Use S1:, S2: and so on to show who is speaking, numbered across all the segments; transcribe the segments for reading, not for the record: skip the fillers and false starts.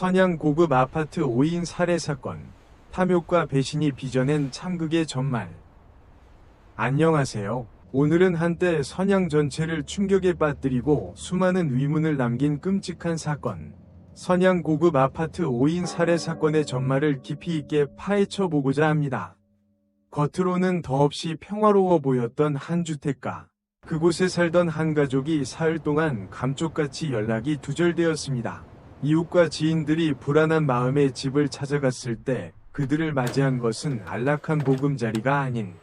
S1: 선양 고급 아파트 5인 살해 사건, 탐욕과 배신이 빚어낸 참극의 전말. 안녕하세요. 오늘은 한때 선양 전체를 충격에 빠뜨리고 수많은 위문을 남긴 끔찍한 사건, 선양 고급 아파트 5인 살해 사건의 전말을 깊이 있게 파헤쳐 보고자 합니다. 겉으로는 더없이 평화로워 보였던 한 주택가. 그곳에 살던 한 가족이 사흘 동안 감쪽같이 연락이 두절되었습니다. 이웃과 지인들이 불안한 마음에 집을 찾아갔을 때 그들을 맞이한 것은 안락한 보금자리가 아닌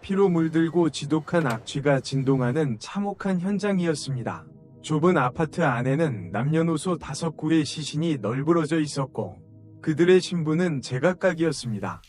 S1: 피로 물들고 지독한 악취가 진동하는 참혹한 현장이었습니다. 좁은 아파트 안에는 남녀노소 5구의 시신이 널브러져 있었고 그들의 신분은 제각각이었습니다.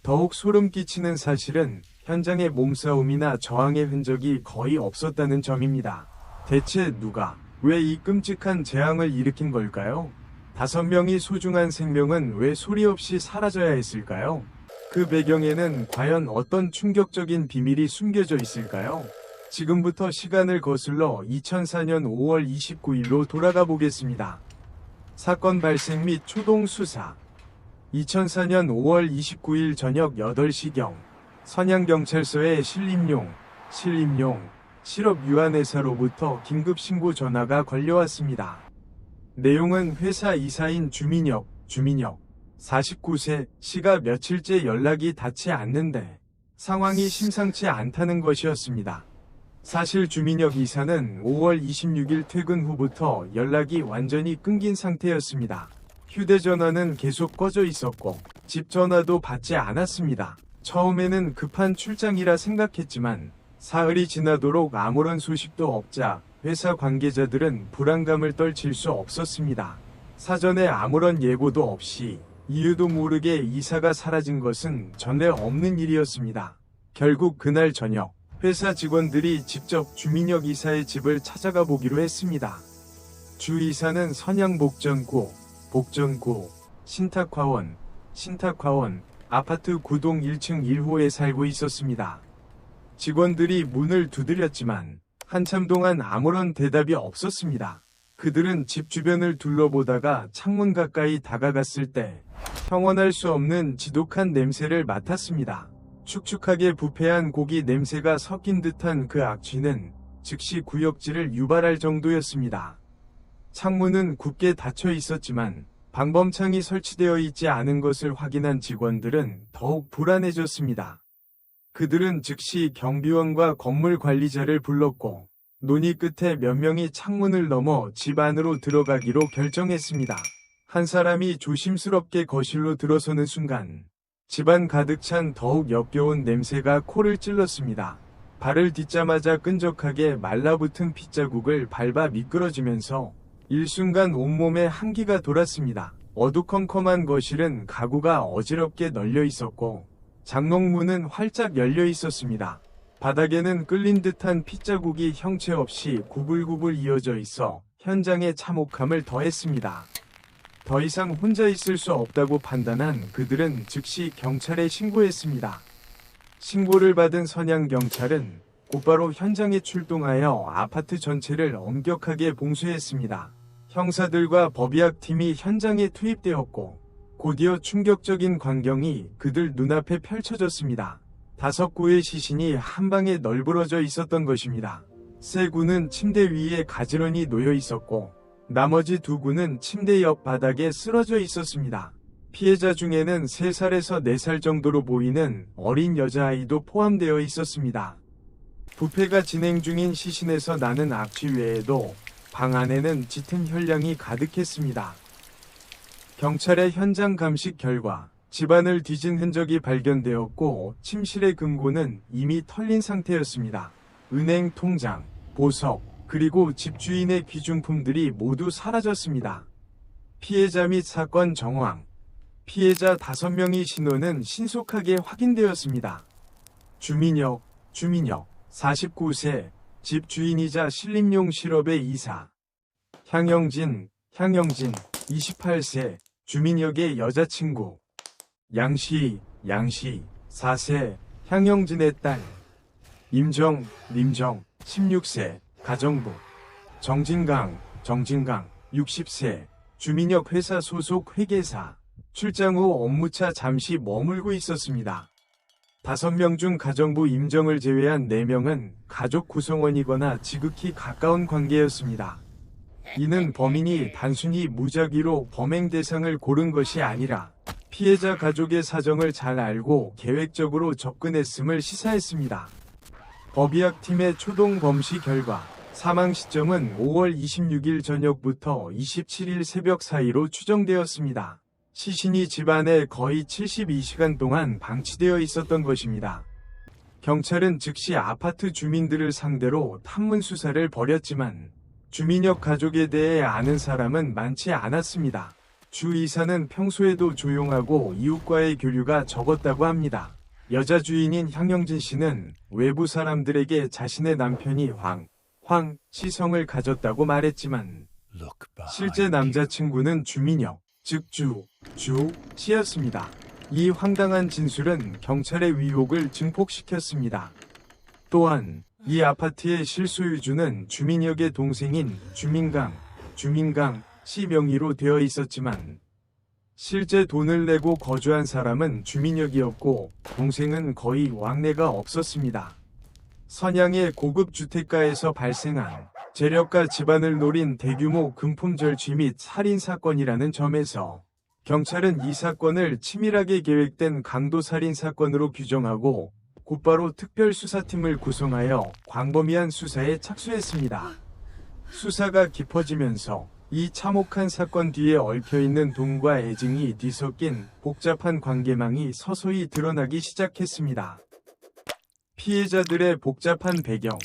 S1: 더욱 소름 끼치는 사실은 현장에 몸싸움이나 저항의 흔적이 거의 없었다는 점입니다. 대체 누가, 왜 이 끔찍한 재앙을 일으킨 걸까요? 5명이 소중한 생명은 왜 소리 없이 사라져야 했을까요? 그 배경에는 과연 어떤 충격적인 비밀이 숨겨져 있을까요? 지금부터 시간을 거슬러 2004년 5월 29일로 돌아가 보겠습니다. 사건 발생 및 초동 수사. 2004년 5월 29일 저녁 8시경 선양경찰서에 신림용 실업유한회사로부터 긴급신고 전화가 걸려왔습니다. 내용은 회사 이사인 주민혁 49세 씨가 며칠째 연락이 닿지 않는데 상황이 심상치 않다는 것이었습니다. 사실 주민혁 이사는 5월 26일 퇴근 후부터 연락이 완전히 끊긴 상태였습니다. 휴대전화는 계속 꺼져 있었고 집 전화도 받지 않았습니다. 처음에는 급한 출장이라 생각했지만 사흘이 지나도록 아무런 소식도 없자 회사 관계자들은 불안감을 떨칠 수 없었습니다. 사전에 아무런 예고도 없이 이유도 모르게 이사가 사라진 것은 전에 없는 일이었습니다. 결국 그날 저녁 회사 직원들이 직접 주민혁 이사의 집을 찾아가 보기로 했습니다. 주 이사는 선양 복전구 신탁화원 아파트 9동 1층 1호에 살고 있었습니다. 직원들이 문을 두드렸지만 한참 동안 아무런 대답이 없었습니다. 그들은 집 주변을 둘러보다가 창문 가까이 다가갔을 때 형언할 수 없는 지독한 냄새를 맡았습니다. 축축하게 부패한 고기 냄새가 섞인 듯한 그 악취는 즉시 구역질을 유발할 정도였습니다. 창문은 굳게 닫혀 있었지만 방범창이 설치되어 있지 않은 것을 확인한 직원들은 더욱 불안해졌습니다. 그들은 즉시 경비원과 건물 관리자를 불렀고 논의 끝에 몇 명이 창문을 넘어 집 안으로 들어가기로 결정했습니다. 한 사람이 조심스럽게 거실로 들어서는 순간 집안 가득 찬 더욱 역겨운 냄새가 코를 찔렀습니다. 발을 딛자마자 끈적하게 말라붙은 핏자국을 밟아 미끄러지면서 일순간 온몸에 한기가 돌았습니다. 어두컴컴한 거실은 가구가 어지럽게 널려 있었고 장롱문은 활짝 열려 있었습니다. 바닥에는 끌린 듯한 핏자국이 형체 없이 구불구불 이어져 있어 현장의 참혹함을 더했습니다. 더 이상 혼자 있을 수 없다고 판단한 그들은 즉시 경찰에 신고했습니다. 신고를 받은 선양경찰은 곧바로 현장에 출동하여 아파트 전체를 엄격하게 봉쇄했습니다. 형사들과 법의학팀이 현장에 투입되었고 곧이어 충격적인 광경이 그들 눈앞에 펼쳐졌습니다. 5구의 시신이 한 방에 널브러져 있었던 것입니다. 3구는 침대 위에 가지런히 놓여 있었고 나머지 2구는 침대 옆 바닥에 쓰러져 있었습니다. 피해자 중에는 3살에서 4살 정도로 보이는 어린 여자아이도 포함되어 있었습니다. 부패가 진행 중인 시신에서 나는 악취 외에도 방 안에는 짙은 혈량이 가득했습니다. 경찰의 현장 감식 결과 집안을 뒤진 흔적이 발견되었고 침실의 금고는 이미 털린 상태였습니다. 은행 통장, 보석, 그리고 집주인의 귀중품들이 모두 사라졌습니다. 피해자 및 사건 정황. 피해자 5명의 신원은 신속하게 확인되었습니다. 주민혁 49세, 집주인이자 신림용 실업의 이사. 향영진 28세, 주민혁의 여자친구. 양시 4세, 향영진의 딸. 림정 16세, 가정부. 정진강 60세, 주민역 회사 소속 회계사, 출장 후 업무차 잠시 머물고 있었습니다. 5명 중 가정부 임정을 제외한 4명은 가족 구성원이거나 지극히 가까운 관계였습니다. 이는 범인이 단순히 무작위로 범행 대상을 고른 것이 아니라 피해자 가족의 사정을 잘 알고 계획적으로 접근했음을 시사했습니다. 법의학팀의 초동 범시 결과 사망 시점은 5월 26일 저녁부터 27일 새벽 사이로 추정되었습니다. 시신이 집안에 거의 72시간 동안 방치되어 있었던 것입니다. 경찰은 즉시 아파트 주민들을 상대로 탐문 수사를 벌였지만 주민역 가족에 대해 아는 사람은 많지 않았습니다. 주 이사는 평소에도 조용하고 이웃과의 교류가 적었다고 합니다. 여자 주인인 향영진 씨는 외부 사람들에게 자신의 남편이 황 씨성을 가졌다고 말했지만 실제 남자친구는 주민역, 즉 주 씨였습니다. 이 황당한 진술은 경찰의 위혹을 증폭시켰습니다. 또한 이 아파트의 실소유주는 주민역의 동생인 주민강 씨 명의로 되어 있었지만 실제 돈을 내고 거주한 사람은 주민역이었고 동생은 거의 왕래가 없었습니다. 선양의 고급 주택가에서 발생한 재력가 집안을 노린 대규모 금품 절취 및 살인 사건이라는 점에서 경찰은 이 사건을 치밀하게 계획된 강도 살인 사건으로 규정하고 곧바로 특별수사팀을 구성하여 광범위한 수사에 착수했습니다. 수사가 깊어지면서 이 참혹한 사건 뒤에 얽혀있는 돈과 애증이 뒤섞인 복잡한 관계망이 서서히 드러나기 시작했습니다. 피해자들의 복잡한 배경.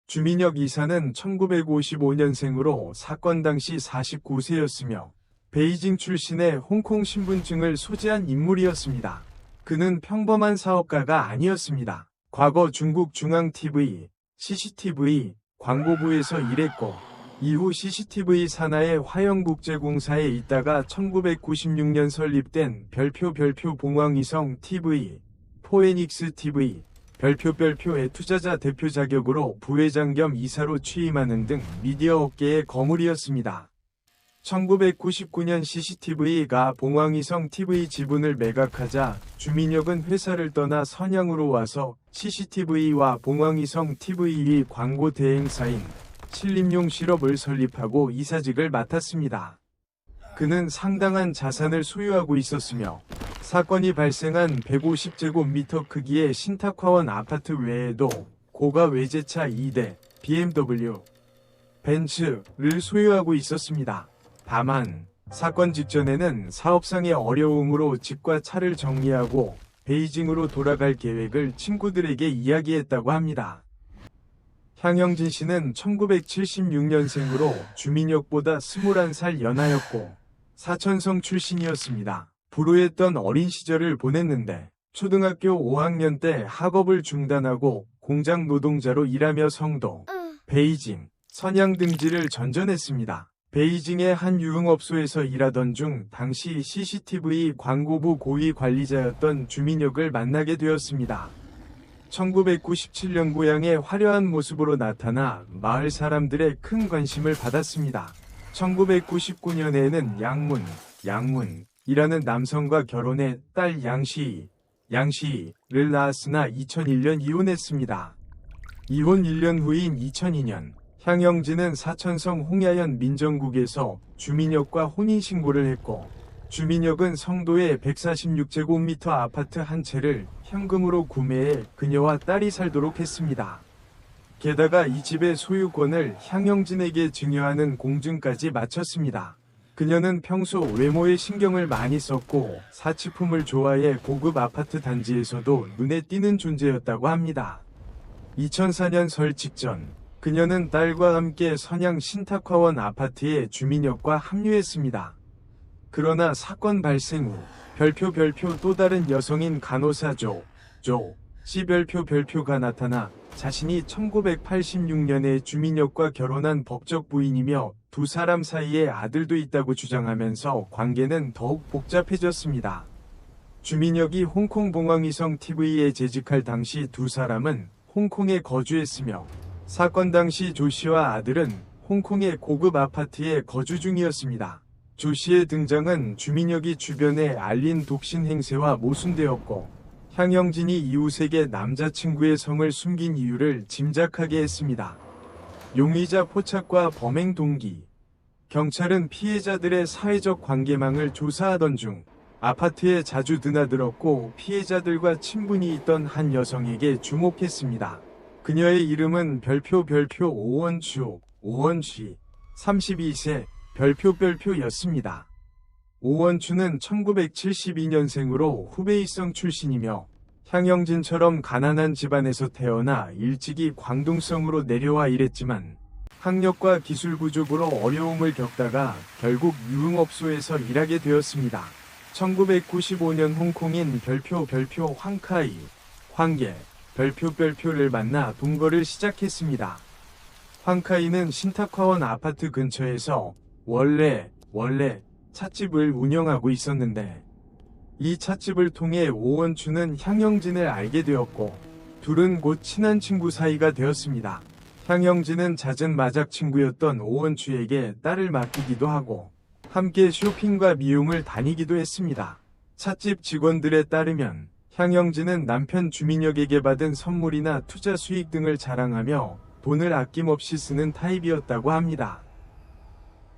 S1: 주민역 이사는 1955년생으로 사건 당시 49세였으며 베이징 출신의 홍콩 신분증을 소지한 인물이었습니다. 그는 평범한 사업가가 아니었습니다. 과거 중국 중앙TV, CCTV 광고부에서 일했고 이후 CCTV 산하의 화영국제공사에 있다가 1996년 설립된 별표 봉황위성 TV, 포에닉스 TV, 별표의 투자자 대표 자격으로 부회장 겸 이사로 취임하는 등 미디어 업계의 거물이었습니다. 1999년 CCTV가 봉황위성 TV 지분을 매각하자 주민역은 회사를 떠나 선양으로 와서 CCTV와 봉황위성 TV의 광고 대행사인 신림용 실업을 설립하고 이사직을 맡았습니다. 그는 상당한 자산을 소유하고 있었으며 사건이 발생한 150제곱미터 크기의 신탁화원 아파트 외에도 고가 외제차 2대, BMW, 벤츠를 소유하고 있었습니다. 다만 사건 직전에는 사업상의 어려움으로 집과 차를 정리하고 베이징으로 돌아갈 계획을 친구들에게 이야기했다고 합니다. 향영진 씨는 1976년생으로 주민역보다 21살 연하였고 사천성 출신이었습니다. 불우했던 어린 시절을 보냈는데 초등학교 5학년 때 학업을 중단하고 공장 노동자로 일하며 성도, 베이징, 선양 등지를 전전했습니다. 베이징의 한 유흥업소에서 일하던 중 당시 CCTV 광고부 고위 관리자였던 주민역을 만나게 되었습니다. 1997년 고향의 화려한 모습으로 나타나 마을 사람들의 큰 관심을 받았습니다. 1999년에는 양문이라는 남성과 결혼해 딸 양시를 낳았으나 2001년 이혼했습니다. 이혼 1년 후인 2002년 향영진은 사천성 홍야현 민정국에서 주민역과 혼인신고를 했고 주민역은 성도의 146제곱미터 아파트 한 채를 현금으로 구매해 그녀와 딸이 살도록 했습니다. 게다가 이 집의 소유권을 향영진에게 증여하는 공증까지 마쳤습니다. 그녀는 평소 외모에 신경을 많이 썼고 사치품을 좋아해 고급 아파트 단지에서도 눈에 띄는 존재였다고 합니다. 2004년 설 직전 그녀는 딸과 함께 선양 신탁화원 아파트의 주민역과 합류했습니다. 그러나 사건 발생 후 별표 또 다른 여성인 간호사 별표가 나타나 자신이 1986년에 주민역과 결혼한 법적 부인이며 두 사람 사이에 아들도 있다고 주장하면서 관계는 더욱 복잡해졌습니다. 주민역이 홍콩 봉황위성 TV에 재직할 당시 두 사람은 홍콩에 거주했으며 사건 당시 조 씨와 아들은 홍콩의 고급 아파트에 거주 중이었습니다. 조 씨의 등장은 주민혁이 주변에 알린 독신 행세와 모순되었고, 향영진이 이웃에게 남자친구의 성을 숨긴 이유를 짐작하게 했습니다. 용의자 포착과 범행 동기. 경찰은 피해자들의 사회적 관계망을 조사하던 중 아파트에 자주 드나들었고 피해자들과 친분이 있던 한 여성에게 주목했습니다. 그녀의 이름은 별표 오원추, 오원취, 32세, 별표였습니다. 오원추는 1972년생으로 후베이성 출신이며 향영진처럼 가난한 집안에서 태어나 일찍이 광둥성으로 내려와 일했지만 학력과 기술 부족으로 어려움을 겪다가 결국 유흥업소에서 일하게 되었습니다. 1995년 홍콩인 별표 황카이, 황계, 별표를 만나 동거를 시작했습니다. 황카이는 신탁화원 아파트 근처에서 원래 찻집을 운영하고 있었는데 이 찻집을 통해 오원추는 향영진을 알게 되었고 둘은 곧 친한 친구 사이가 되었습니다. 향영진은 잦은 마작 친구였던 오원추에게 딸을 맡기기도 하고 함께 쇼핑과 미용을 다니기도 했습니다. 찻집 직원들에 따르면 향영진은 남편 주민혁에게 받은 선물이나 투자 수익 등을 자랑하며 돈을 아낌없이 쓰는 타입이었다고 합니다.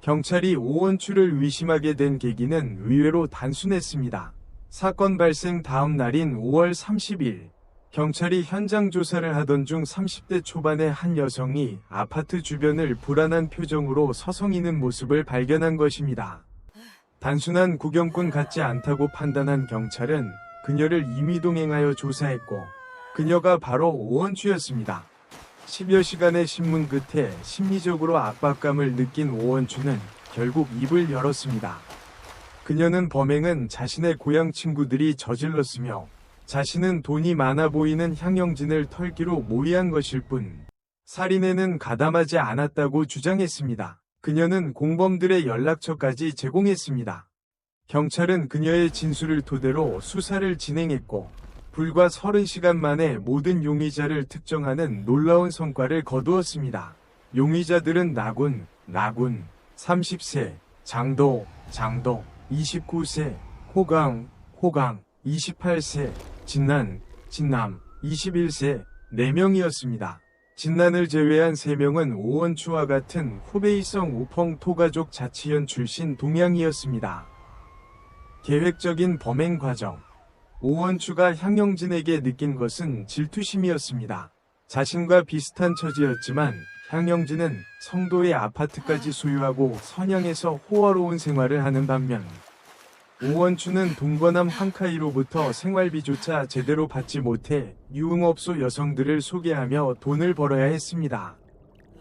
S1: 경찰이 오원추를 의심하게 된 계기는 의외로 단순했습니다. 사건 발생 다음 날인 5월 30일, 경찰이 현장 조사를 하던 중 30대 초반의 한 여성이 아파트 주변을 불안한 표정으로 서성이는 모습을 발견한 것입니다. 단순한 구경꾼 같지 않다고 판단한 경찰은 그녀를 임의동행하여 조사했고 그녀가 바로 오원추였습니다. 10여 시간의 신문 끝에 심리적으로 압박감을 느낀 오원추는 결국 입을 열었습니다. 그녀는 범행은 자신의 고향 친구들이 저질렀으며 자신은 돈이 많아 보이는 향영진을 털기로 모의한 것일 뿐 살인에는 가담하지 않았다고 주장했습니다. 그녀는 공범들의 연락처까지 제공했습니다. 경찰은 그녀의 진술을 토대로 수사를 진행했고 불과 30시간 만에 모든 용의자를 특정하는 놀라운 성과를 거두었습니다. 용의자들은 나군, 30세, 장도, 29세, 호강, 28세, 진남, 21세, 4명이었습니다. 진난을 제외한 3명은 오원추와 같은 후베이성 우펑 토가족 자치현 출신 동양이었습니다. 계획적인 범행 과정. 오원추가 향영진에게 느낀 것은 질투심이었습니다. 자신과 비슷한 처지였지만 향영진은 성도의 아파트까지 소유하고 선양에서 호화로운 생활을 하는 반면 오원추는 동거남 황카이로부터 생활비조차 제대로 받지 못해 유흥업소 여성들을 소개하며 돈을 벌어야 했습니다.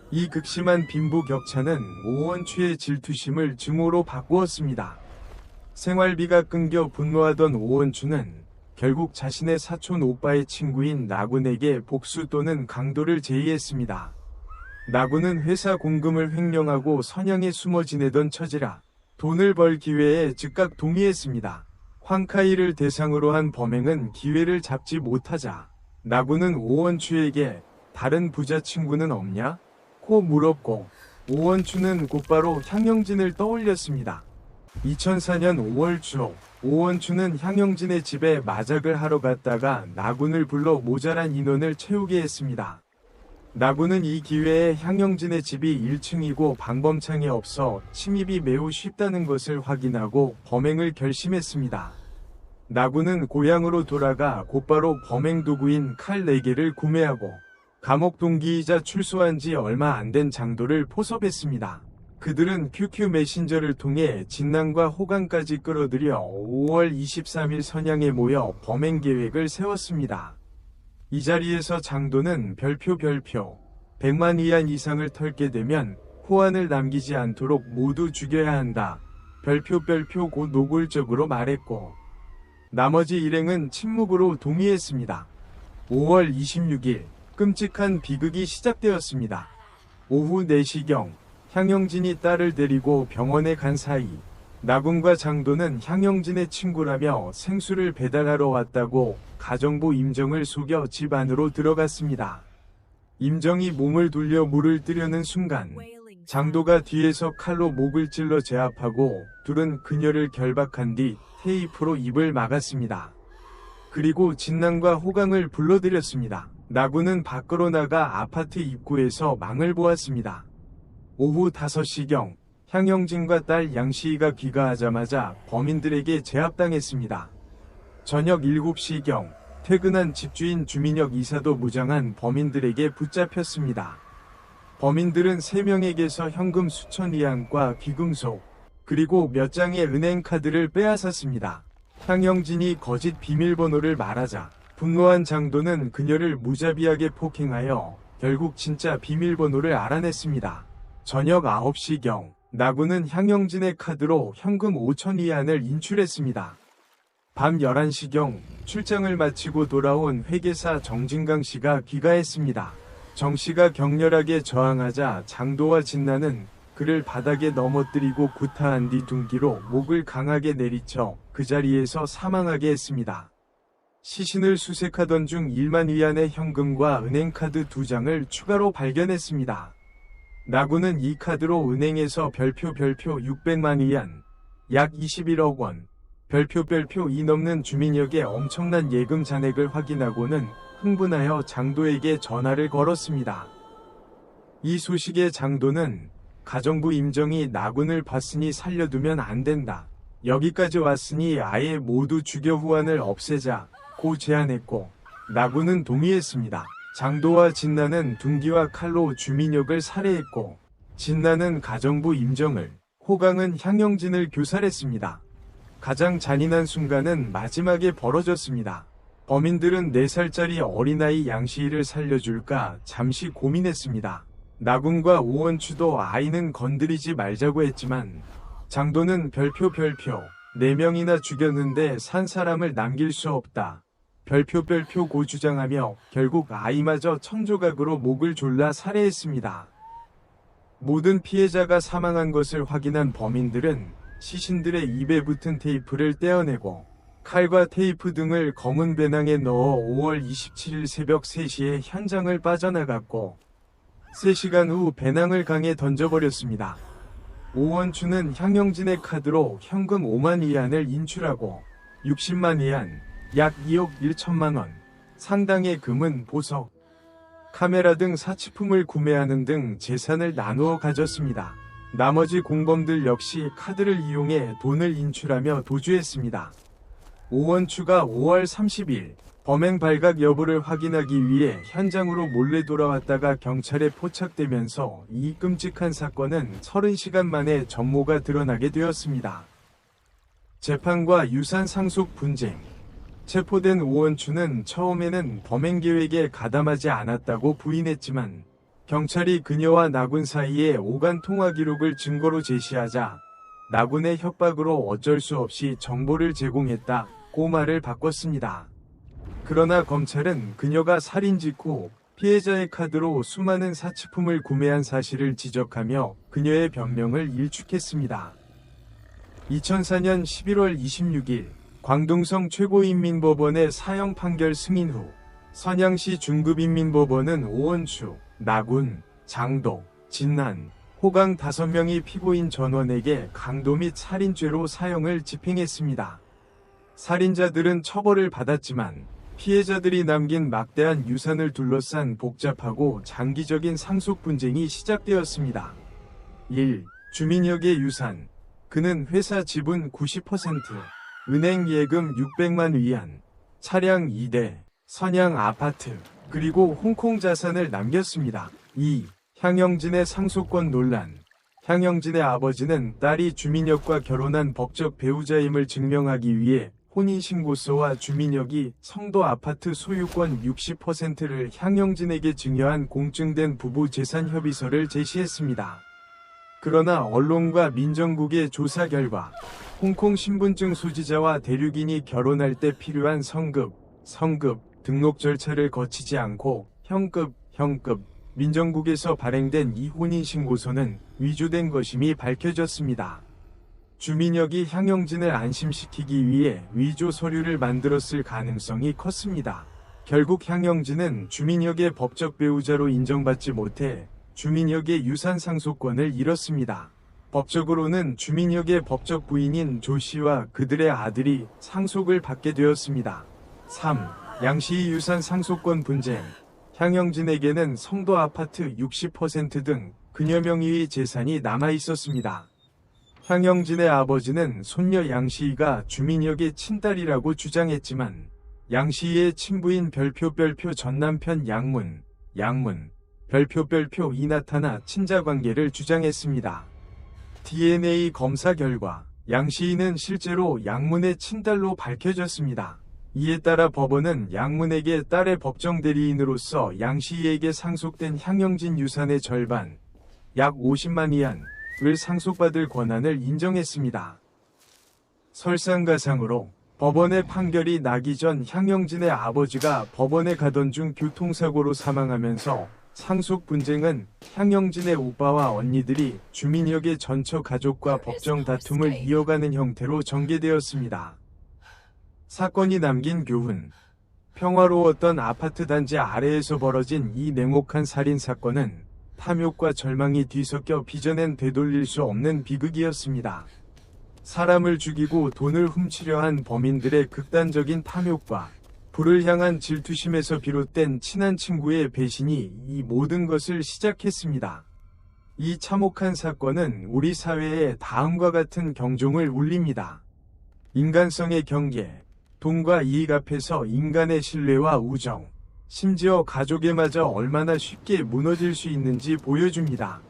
S1: 이 극심한 빈부격차는 오원추의 질투심을 증오로 바꾸었습니다. 생활비가 끊겨 분노하던 오원추는 결국 자신의 사촌 오빠의 친구인 나군에게 복수 또는 강도를 제의했습니다. 나군은 회사 공금을 횡령하고 선양에 숨어 지내던 처지라 돈을 벌 기회에 즉각 동의했습니다. 황카이를 대상으로 한 범행은 기회를 잡지 못하자 나군은 오원추에게 다른 부자 친구는 없냐? 고 물었고 오원추는 곧바로 향영진을 떠올렸습니다. 2004년 5월 초 오원추는 향영진의 집에 마작을 하러 갔다가 나군을 불러 모자란 인원을 채우게 했습니다. 나군은 이 기회에 향영진의 집이 1층이고 방범창이 없어 침입이 매우 쉽다는 것을 확인하고 범행을 결심했습니다. 나군은 고향으로 돌아가 곧바로 범행 도구인 칼 4개를 구매하고 감옥 동기이자 출소한 지 얼마 안 된 장도를 포섭했습니다. 그들은 QQ 메신저를 통해 진난과 호강까지 끌어들여 5월 23일 선양에 모여 범행 계획을 세웠습니다. 이 자리에서 장도는 별표 100만 위안 이상을 털게 되면 호환을 남기지 않도록 모두 죽여야 한다. 별표 고 노골적으로 말했고 나머지 일행은 침묵으로 동의했습니다. 5월 26일 끔찍한 비극이 시작되었습니다. 오후 4시경 향영진이 딸을 데리고 병원에 간 사이 나군과 장도는 향영진의 친구라며 생수를 배달하러 왔다고 가정부 임정을 속여 집 안으로 들어갔습니다. 임정이 몸을 돌려 물을 뜨려는 순간 장도가 뒤에서 칼로 목을 찔러 제압하고 둘은 그녀를 결박한 뒤 테이프로 입을 막았습니다. 그리고 진난과 호강을 불러들였습니다. 나군은 밖으로 나가 아파트 입구에서 망을 보았습니다. 오후 5시경 향영진과 딸 양시희가 귀가하자마자 범인들에게 제압당했습니다. 저녁 7시경 퇴근한 집주인 주민혁 이사도 무장한 범인들에게 붙잡혔습니다. 범인들은 3명에게서 현금 수천 위안과 귀금속, 그리고 몇 장의 은행카드를 빼앗았습니다. 향영진이 거짓 비밀번호를 말하자 분노한 장도는 그녀를 무자비하게 폭행하여 결국 진짜 비밀번호를 알아냈습니다. 저녁 9시경 나군은 향영진의 카드로 현금 5천 위안을 인출했습니다. 밤 11시경 출장을 마치고 돌아온 회계사 정진강 씨가 귀가했습니다. 정 씨가 격렬하게 저항하자 장도와 진나는 그를 바닥에 넘어뜨리고 구타한 뒤 둔기로 목을 강하게 내리쳐 그 자리에서 사망하게 했습니다. 시신을 수색하던 중 1만 위안의 현금과 은행카드 2장을 추가로 발견했습니다. 나군은 이 카드로 은행에서 별표 600만 위안, 약 21억 원, 별표 이 넘는 주민역의 엄청난 예금 잔액을 확인하고는 흥분하여 장도에게 전화를 걸었습니다. 이 소식에 장도는 가정부 임정이 나군을 봤으니 살려두면 안 된다. 여기까지 왔으니 아예 모두 죽여 후환을 없애자 고 제안했고 나군은 동의했습니다. 장도와 진나는 둔기와 칼로 주민혁을 살해했고 진나는 가정부 임정을, 호강은 향영진을 교살했습니다. 가장 잔인한 순간은 마지막에 벌어졌습니다. 범인들은 4살짜리 어린아이 양시희를 살려줄까 잠시 고민했습니다. 나군과 오원추도 아이는 건드리지 말자고 했지만 장도는 별표 4명이나 죽였는데 산 사람을 남길 수 없다. 별표 고 주장하며 결국 아이마저 천조각으로 목을 졸라 살해했습니다. 모든 피해자가 사망한 것을 확인한 범인들은 시신들의 입에 붙은 테이프를 떼어내고 칼과 테이프 등을 검은 배낭에 넣어 5월 27일 새벽 3시에 현장을 빠져나갔고 3시간 후 배낭을 강에 던져버렸습니다. 오원추는 향영진의 카드로 현금 5만 위안을 인출하고 60만 위안, 약 2억 1천만 원 상당의 금은 보석, 카메라 등 사치품을 구매하는 등 재산을 나누어 가졌습니다. 나머지 공범들 역시 카드를 이용해 돈을 인출하며 도주했습니다. 오원추가 5월 30일 범행 발각 여부를 확인하기 위해 현장으로 몰래 돌아왔다가 경찰에 포착되면서 이 끔찍한 사건은 30시간 만에 전모가 드러나게 되었습니다. 재판과 유산 상속 분쟁. 체포된 오원추는 처음에는 범행 계획에 가담하지 않았다고 부인했지만 경찰이 그녀와 나군 사이에 오간 통화 기록을 증거로 제시하자 나군의 협박으로 어쩔 수 없이 정보를 제공했다고 말을 바꿨습니다. 그러나 검찰은 그녀가 살인 직후 피해자의 카드로 수많은 사치품을 구매한 사실을 지적하며 그녀의 변명을 일축했습니다. 2004년 11월 26일 광둥성 최고인민법원의 사형 판결 승인 후 선양시 중급인민법원은 오원추, 나군, 장도, 진난, 호강 5명이 피고인 전원에게 강도 및 살인죄로 사형을 집행했습니다. 살인자들은 처벌을 받았지만 피해자들이 남긴 막대한 유산을 둘러싼 복잡하고 장기적인 상속 분쟁이 시작되었습니다. 1. 주민혁의 유산. 그는 회사 지분 90%, 은행 예금 600만 위안, 차량 2대, 선양 아파트, 그리고 홍콩 자산을 남겼습니다. 2. 향영진의 상속권 논란. 향영진의 아버지는 딸이 주민혁과 결혼한 법적 배우자임을 증명하기 위해 혼인신고서와 주민혁이 성도 아파트 소유권 60%를 향영진에게 증여한 공증된 부부 재산 협의서를 제시했습니다. 그러나 언론과 민정국의 조사 결과 홍콩 신분증 소지자와 대륙인이 결혼할 때 필요한 성급, 등록 절차를 거치지 않고 형급, 민정국에서 발행된 이 혼인신고서는 위조된 것임이 밝혀졌습니다. 주민혁이 향영진을 안심시키기 위해 위조 서류를 만들었을 가능성이 컸습니다. 결국 향영진은 주민혁의 법적 배우자로 인정받지 못해 주민혁의 유산 상속권을 잃었습니다. 법적으로는 주민혁의 법적 부인인 조 씨와 그들의 아들이 상속을 받게 되었습니다. 3. 양씨의 유산 상속권 분쟁. 향영진에게는 성도 아파트 60% 등 그녀 명의의 재산이 남아 있었습니다. 향영진의 아버지는 손녀 양씨가 주민혁의 친딸이라고 주장했지만 양씨의 친부인 별표 전 남편 양문 별표 이나타나 친자관계를 주장했습니다. DNA 검사 결과 양씨는 실제로 양문의 친딸로 밝혀졌습니다. 이에 따라 법원은 양문에게 딸의 법정 대리인으로서 양씨에게 상속된 향영진 유산의 절반, 약 50만 위안을 상속받을 권한을 인정했습니다. 설상가상으로 법원의 판결이 나기 전 향영진의 아버지가 법원에 가던 중 교통사고로 사망하면서 상속 분쟁은 향영진의 오빠와 언니들이 주민혁의 전처 가족과 법정 다툼을 이어가는 형태로 전개되었습니다. 사건이 남긴 교훈. 평화로웠던 아파트 단지 아래에서 벌어진 이 냉혹한 살인사건은 탐욕과 절망이 뒤섞여 빚어낸 되돌릴 수 없는 비극이었습니다. 사람을 죽이고 돈을 훔치려 한 범인들의 극단적인 탐욕과 불을 향한 질투심에서 비롯된 친한 친구의 배신이 이 모든 것을 시작했습니다. 이 참혹한 사건은 우리 사회에 다음과 같은 경종을 울립니다. 인간성의 경계, 돈과 이익 앞에서 인간의 신뢰와 우정, 심지어 가족에마저 얼마나 쉽게 무너질 수 있는지 보여줍니다.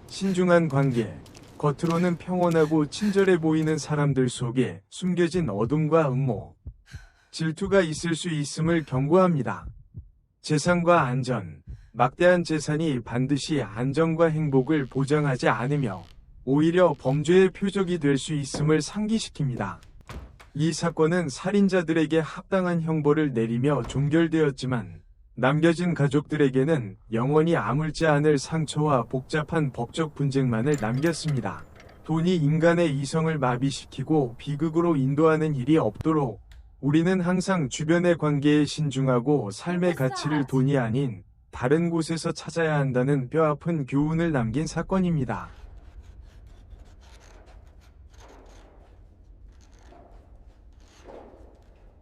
S1: 신중한 관계, 겉으로는 평온하고 친절해 보이는 사람들 속에 숨겨진 어둠과 음모, 질투가 있을 수 있음을 경고합니다. 재산과 안전. 막대한 재산이 반드시 안전과 행복을 보장하지 않으며 오히려 범죄의 표적이 될 수 있음을 상기시킵니다. 이 사건은 살인자들에게 합당한 형벌을 내리며 종결되었지만 남겨진 가족들에게는 영원히 아물지 않을 상처와 복잡한 법적 분쟁만을 남겼습니다. 돈이 인간의 이성을 마비시키고 비극으로 인도하는 일이 없도록 우리는 항상 주변의 관계에 신중하고 삶의 가치를 돈이 아닌 다른 곳에서 찾아야 한다는 뼈아픈 교훈을 남긴 사건입니다.